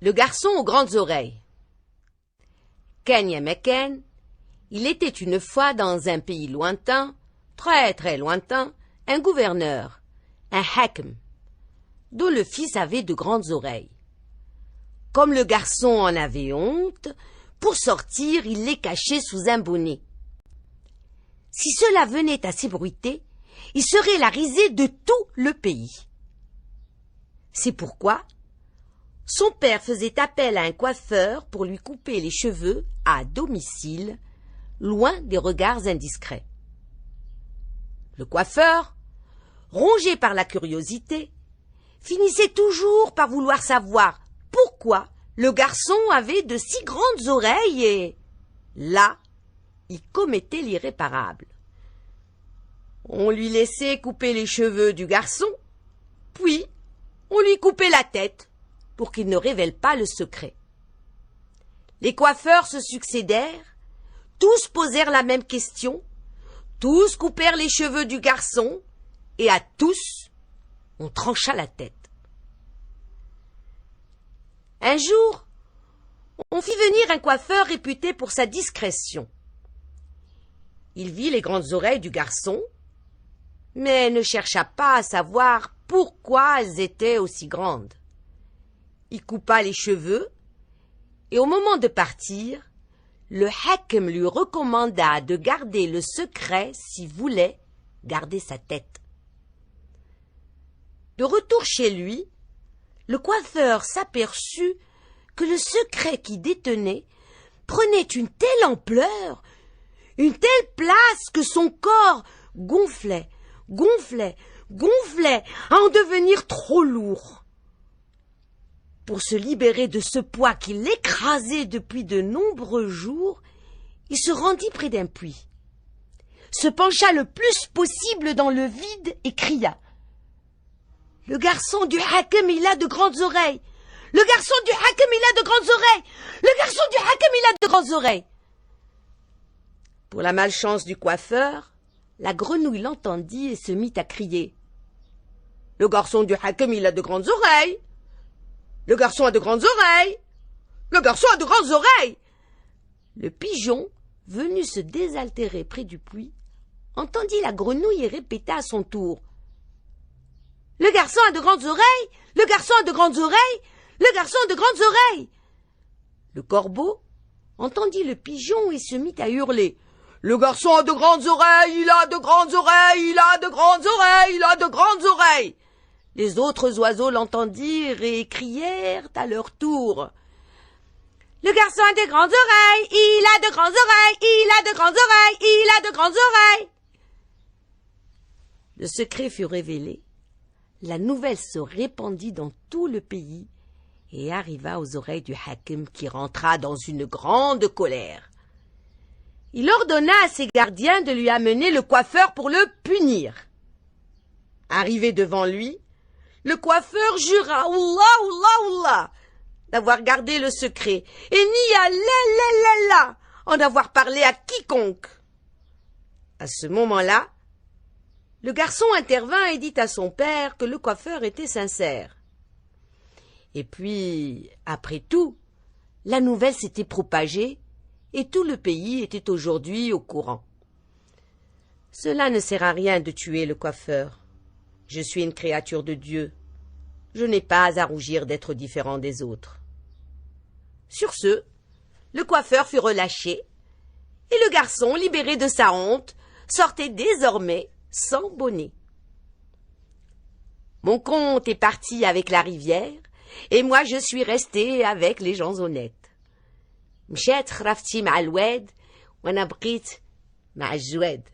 Le garçon aux grandes oreilles. Kenya Meken, il était une fois dans un pays lointain, très très lointain, un gouverneur, un hakim, dont le fils avait de grandes oreilles. Comme le garçon en avait honte, pour sortir, il les cachait sous un bonnet. Si cela venait à s'ébruiter, il serait la risée de tout le pays. C'est pourquoi son père faisait appel à un coiffeur pour lui couper les cheveux à domicile, loin des regards indiscrets. Le coiffeur, rongé par la curiosité, finissait toujours par vouloir savoir pourquoi le garçon avait de si grandes oreilles et, là, il commettait l'irréparable. On lui laissait couper les cheveux du garçon, puis on lui coupait la tête pour qu'il ne révèle pas le secret. Les coiffeurs se succédèrent, tous posèrent la même question, tous coupèrent les cheveux du garçon, et à tous, on trancha la tête. Un jour, on fit venir un coiffeur réputé pour sa discrétion. Il vit les grandes oreilles du garçon, mais ne chercha pas à savoir pourquoi elles étaient aussi grandes. Il coupa les cheveux, et au moment de partir, le hakim lui recommanda de garder le secret s'il voulait garder sa tête. De retour chez lui, le coiffeur s'aperçut que le secret qu'il détenait prenait une telle ampleur, une telle place que son corps gonflait, à en devenir trop lourd. Pour se libérer de ce poids qui l'écrasait depuis de nombreux jours, il se rendit près d'un puits, se pencha le plus possible dans le vide et cria « Le garçon du hakim, il a de grandes oreilles! Le garçon du hakim, il a de grandes oreilles! Le garçon du hakim, il a de grandes oreilles !» Pour la malchance du coiffeur, la grenouille l'entendit et se mit à crier « Le garçon du hakim, il a de grandes oreilles! Le garçon a de grandes oreilles! Le garçon a de grandes oreilles !» Le pigeon, venu se désaltérer près du puits, entendit la grenouille et répéta à son tour « Le garçon a de grandes oreilles! Le garçon a de grandes oreilles! Le garçon a de grandes oreilles !» Le corbeau entendit le pigeon et se mit à hurler « Le garçon a de grandes oreilles! Il a de grandes oreilles! Il a de grandes oreilles! Il a de grandes oreilles !» Les autres oiseaux l'entendirent et crièrent à leur tour « Le garçon a de grandes oreilles! Il a de grandes oreilles! Il a de grandes oreilles! Il a de grandes oreilles !» Le secret fut révélé. La nouvelle se répandit dans tout le pays et arriva aux oreilles du hakim qui rentra dans une grande colère. Il ordonna à ses gardiens de lui amener le coiffeur pour le punir. Arrivé devant lui, le coiffeur jura Allah d'avoir gardé le secret et nia en avoir parlé à quiconque. À ce moment-là, le garçon intervint et dit à son père que le coiffeur était sincère. Et puis, après tout, la nouvelle s'était propagée et tout le pays était aujourd'hui au courant. Cela ne sert à rien de tuer le coiffeur. Je suis une créature de Dieu. Je n'ai pas à rougir d'être différent des autres. Sur ce, le coiffeur fut relâché et le garçon, libéré de sa honte, sortait désormais sans bonnet. Mon conte est parti avec la rivière et moi je suis resté avec les gens honnêtes. مشيت خرفتي مع الواد وانا بقيت مع الجواد.